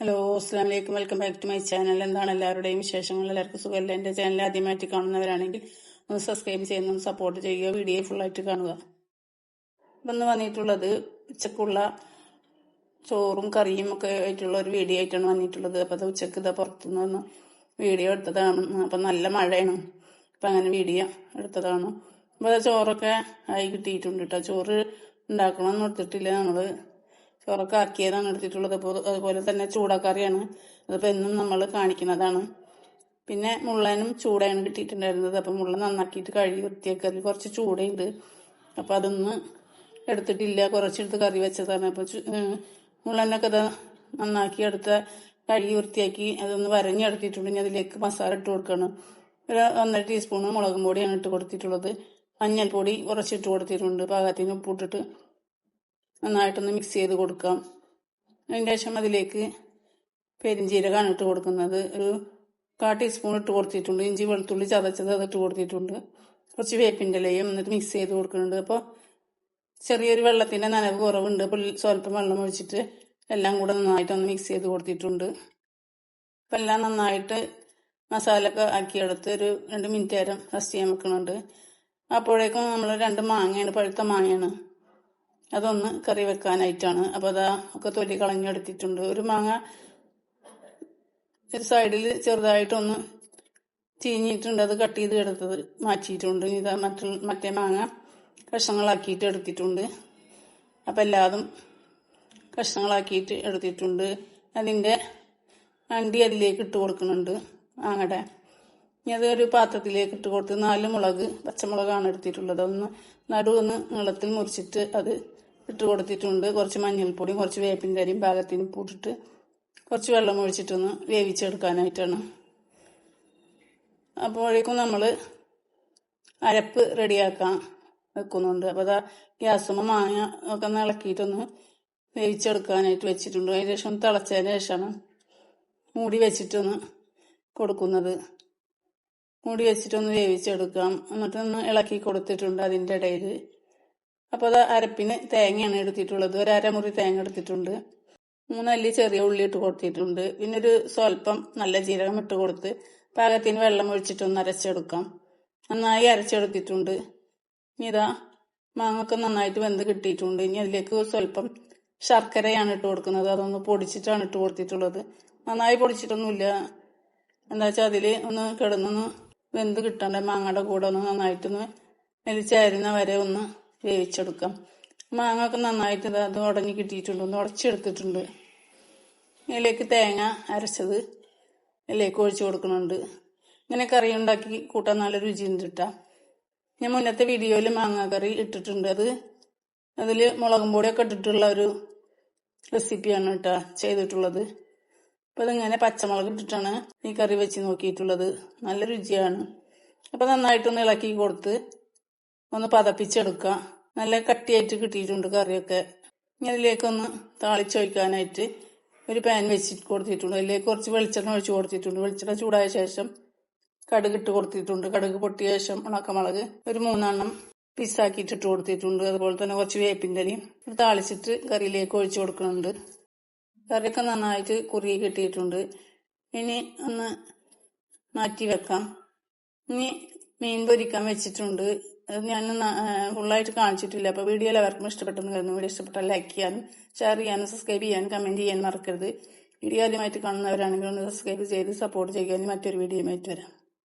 Hello, അസ്സലാമു അലൈക്കും. Welcome back to my channel. എന്താണ് എല്ലാവരുടെയും വിശേഷങ്ങൾ? എല്ലാവർക്കും സുഖമല്ല? എൻ്റെ ചാനൽ ആദ്യമായിട്ട് കാണുന്നവരാണെങ്കിൽ ഒന്ന് സബ്സ്ക്രൈബ് ചെയ്യുന്ന സപ്പോർട്ട് ചെയ്യുക. വീഡിയോ ഫുള്ളായിട്ട് കാണുക. ഇപ്പം ഇന്ന് വന്നിട്ടുള്ളത് ഉച്ചക്കുള്ള ചോറും കറിയും ഒക്കെ ആയിട്ടുള്ള ഒരു വീഡിയോ ആയിട്ടാണ് വന്നിട്ടുള്ളത്. അപ്പോൾ അത് ഉച്ചക്ക് ഇതാ പുറത്തുനിന്ന് വീഡിയോ എടുത്തതാണ്. അപ്പം നല്ല മഴയാണ്. അപ്പം അങ്ങനെ വീഡിയോ എടുത്തതാണ്. അപ്പോൾ ചോറൊക്കെ ആയി കിട്ടിയിട്ടുണ്ട് കേട്ടോ. ചോറ് ഉണ്ടാക്കണമെന്ന് എടുത്തിട്ടില്ല. നമ്മൾ ചോറൊക്കെ ആക്കിയതാണ് എടുത്തിട്ടുള്ളത്. അപ്പോൾ അതുപോലെ തന്നെ ചൂടക്കറിയാണ്. അതിപ്പോൾ എന്നും നമ്മൾ കാണിക്കുന്നതാണ്. പിന്നെ മുള്ളനും ചൂടയാണ് കിട്ടിയിട്ടുണ്ടായിരുന്നത്. അപ്പം മുള്ള നന്നാക്കിയിട്ട് കഴുകി വൃത്തിയാക്കി. അതിൽ കുറച്ച് ചൂടയുണ്ട്. അപ്പോൾ അതൊന്നും എടുത്തിട്ടില്ല, കുറച്ചെടുത്ത് കറി വെച്ചതാണ്. അപ്പോൾ മുള്ളനൊക്കെ അത് നന്നാക്കി എടുത്ത് കഴുകി വൃത്തിയാക്കി അതൊന്ന് വരഞ്ഞെടുത്തിട്ടുണ്ട്. ഇനി അതിലേക്ക് മസാല ഇട്ട് കൊടുക്കണം. ഒരു 1.5 ടീസ്പൂൺ മുളകും പൊടിയാണ് ഇട്ട് കൊടുത്തിട്ടുള്ളത്. മഞ്ഞൾപ്പൊടി കുറച്ചിട്ട് കൊടുത്തിട്ടുണ്ട്. പാകത്തിന് ഉപ്പിട്ടിട്ട് നന്നായിട്ടൊന്ന് മിക്സ് ചെയ്ത് കൊടുക്കാം. അതിന് ശേഷം അതിലേക്ക് പെരിഞ്ജീരകമാണ് ഇട്ട് കൊടുക്കുന്നത്. ഒരു 1/4 ടീസ്പൂൺ ഇട്ട് കൊടുത്തിട്ടുണ്ട്. ഇഞ്ചി വെളുത്തുള്ളി ചതച്ചത് അതിട്ട് കൊടുത്തിട്ടുണ്ട്. കുറച്ച് വേപ്പിൻ്റെ ഇലയും എന്നിട്ട് മിക്സ് ചെയ്ത് കൊടുക്കുന്നുണ്ട്. അപ്പോൾ ചെറിയൊരു വെള്ളത്തിൻ്റെ നനവ് കുറവുണ്ട്. അപ്പോൾ സ്വല്പം വെള്ളം ഒഴിച്ചിട്ട് എല്ലാം കൂടെ നന്നായിട്ടൊന്ന് മിക്സ് ചെയ്ത് കൊടുത്തിട്ടുണ്ട്. അപ്പം എല്ലാം നന്നായിട്ട് മസാല ഒക്കെ ആക്കിയെടുത്ത് ഒരു 2 മിനിറ്റ് നേരം റെസ്റ്റ് ചെയ്യാൻ വെക്കുന്നുണ്ട്. അപ്പോഴേക്കും നമ്മൾ 2 മാങ്ങയാണ്, പഴുത്ത മാങ്ങയാണ്, അതൊന്ന് കറി വെക്കാനായിട്ടാണ്. അപ്പോൾ അതാ ഒക്കെ തൊലി കളഞ്ഞെടുത്തിട്ടുണ്ട്. ഒരു മാങ്ങ ഒരു സൈഡിൽ ചെറുതായിട്ടൊന്ന് ചീഞ്ഞിട്ടുണ്ട്. അത് കട്ട് ചെയ്ത് എടുത്തത് മാറ്റിയിട്ടുണ്ട്. ഇതാ മറ്റേ മാങ്ങ കഷ്ണങ്ങളാക്കിയിട്ട് എടുത്തിട്ടുണ്ട്. അപ്പം എല്ലാതും കഷ്ണങ്ങളാക്കിയിട്ട് എടുത്തിട്ടുണ്ട്. അതിൻ്റെ അണ്ടി അതിലേക്ക് ഇട്ട് കൊടുക്കുന്നുണ്ട് മാങ്ങയുടെ. ഇനി അതൊരു പാത്രത്തിലേക്ക് ഇട്ട് കൊടുത്ത് 4 മുളക്, പച്ചമുളകാണ് എടുത്തിട്ടുള്ളത്. ഒന്ന് നടുവൊന്ന് നീളത്തിൽ മുറിച്ചിട്ട് അത് ഇട്ട് കൊടുത്തിട്ടുണ്ട്. കുറച്ച് മഞ്ഞൾപ്പൊടിയും കുറച്ച് വേപ്പിൻ്റെ അരിയും പാകത്തിന് പൂട്ടിട്ട് കുറച്ച് വെള്ളം ഒഴിച്ചിട്ടൊന്ന് വേവിച്ചെടുക്കാനായിട്ടാണ്. അപ്പോഴേക്കും നമ്മൾ അരപ്പ് റെഡിയാക്കാൻ വെക്കുന്നുണ്ട്. അപ്പോൾ അതാ ഗ്യാസുമ്മ മാങ്ങ ഒക്കെ ഒന്ന് ഇളക്കിയിട്ടൊന്ന് വേവിച്ചെടുക്കാനായിട്ട് വെച്ചിട്ടുണ്ട്. അതിന് ശേഷം തിളച്ചതിന് ശേഷമാണ് മൂടി വെച്ചിട്ടൊന്ന് കൊടുക്കുന്നത്. മൂടി വെച്ചിട്ടൊന്ന് വേവിച്ചെടുക്കാം. എന്നിട്ടൊന്ന് ഇളക്കി കൊടുത്തിട്ടുണ്ട് അതിൻ്റെ ഇടയിൽ. അപ്പോൾ അത് അരപ്പിന് തേങ്ങയാണ് എടുത്തിട്ടുള്ളത്. ഒരു അരമുറി തേങ്ങ എടുത്തിട്ടുണ്ട്. 3 അല്ലി ചെറിയ ഉള്ളി ഇട്ട് കൊടുത്തിട്ടുണ്ട്. പിന്നെ ഒരു സ്വല്പം നല്ല ജീരകം ഇട്ട് കൊടുത്ത് പാകത്തിന് വെള്ളം ഒഴിച്ചിട്ടൊന്ന് അരച്ചെടുക്കാം. നന്നായി അരച്ചെടുത്തിട്ടുണ്ട്. ഇനി ഇതാ മാങ്ങൊക്കെ നന്നായിട്ട് വെന്ത് കിട്ടിയിട്ടുണ്ട്. ഇനി അതിലേക്ക് സ്വല്പം ശർക്കരയാണ് ഇട്ട് കൊടുക്കുന്നത്. അതൊന്ന് പൊടിച്ചിട്ടാണ് ഇട്ട് കൊടുത്തിട്ടുള്ളത്. നന്നായി പൊടിച്ചിട്ടൊന്നുമില്ല. എന്താ വെച്ചാൽ അതിൽ ഒന്ന് കിടന്നൊന്ന് വെന്ത് കിട്ടണ്ടേ. മാങ്ങയുടെ കൂടെ ഒന്ന് നന്നായിട്ടൊന്ന് ചേരുന്ന വരെ ഒന്ന് വേവിച്ചെടുക്കാം. മാങ്ങ ഒക്കെ നന്നായിട്ട് അത് ഉടഞ്ഞ് കിട്ടിയിട്ടുണ്ട്. ഒന്ന് ഉടച്ചെടുത്തിട്ടുണ്ട്. ഇതിലേക്ക് തേങ്ങ അരച്ചത് ഇതിലേക്ക് ഒഴിച്ചു കൊടുക്കുന്നുണ്ട്. ഇങ്ങനെ കറി ഉണ്ടാക്കി കൂട്ടാൻ നല്ല രുചിയുണ്ട് കേട്ടോ. ഞാൻ മുന്നത്തെ വീഡിയോയിൽ മാങ്ങ കറി ഇട്ടിട്ടുണ്ട്. അതിൽ മുളകും പൊടിയൊക്കെ ഇട്ടിട്ടുള്ള ഒരു റെസിപ്പിയാണ് കേട്ടോ ചെയ്തിട്ടുള്ളത്. അപ്പോൾ അതിങ്ങനെ പച്ചമുളക് ഇട്ടിട്ടാണ് ഈ കറി വെച്ച് നോക്കിയിട്ടുള്ളത്. നല്ല രുചിയാണ്. അപ്പോൾ നന്നായിട്ടൊന്ന് ഇളക്കി കൊടുത്ത് ഒന്ന് പതപ്പിച്ചെടുക്കുക. നല്ല കട്ടിയായിട്ട് കിട്ടിയിട്ടുണ്ട് കറിയൊക്കെ. ഇനി അതിലേക്കൊന്ന് താളിച്ചൊഴിക്കാനായിട്ട് ഒരു പാൻ വെച്ചിട്ട് കൊടുത്തിട്ടുണ്ട്. അതിലേക്ക് കുറച്ച് വെളിച്ചെണ്ണ ഒഴിച്ച് കൊടുത്തിട്ടുണ്ട്. വെളിച്ചെണ്ണ ചൂടായ ശേഷം കടുക് ഇട്ട് കൊടുത്തിട്ടുണ്ട്. കടുക് പൊട്ടിയ ശേഷം ഉണക്കമുളക് ഒരു 3 എണ്ണം പീസാക്കിയിട്ട് ഇട്ട് കൊടുത്തിട്ടുണ്ട്. അതുപോലെ തന്നെ കുറച്ച് വേപ്പിൻ്റെ ഇലയും താളിച്ചിട്ട് കറിയിലേക്ക് ഒഴിച്ചു കൊടുക്കുന്നുണ്ട്. കറിയൊക്കെ നന്നായിട്ട് കുറുകി കിട്ടിയിട്ടുണ്ട്. ഇനി ഒന്ന് മാറ്റി വെക്കാം. ഇനി മീൻ പൊരിക്കാൻ വെച്ചിട്ടുണ്ട്. അത് ഞാൻ ഫുള്ളായിട്ട് കാണിച്ചിട്ടില്ല. അപ്പോൾ വീഡിയോ എല്ലാവർക്കും ഇഷ്ടപ്പെട്ടെന്ന് കരുതുന്നു. വീഡിയോ ഇഷ്ടപ്പെട്ടാൽ ലൈക്ക് ചെയ്യാനും ഷെയർ ചെയ്യാനും സബ്സ്ക്രൈബ് ചെയ്യാനും കമൻറ്റ് ചെയ്യാനും മറക്കരുത്. വീഡിയോ ആദ്യമായിട്ട് കാണുന്നവരാണെങ്കിൽ ഒന്ന് സബ്സ്ക്രൈബ് ചെയ്ത് സപ്പോർട്ട് ചെയ്യാനും മറ്റൊരു വീഡിയോയുമായിട്ട് വരാം.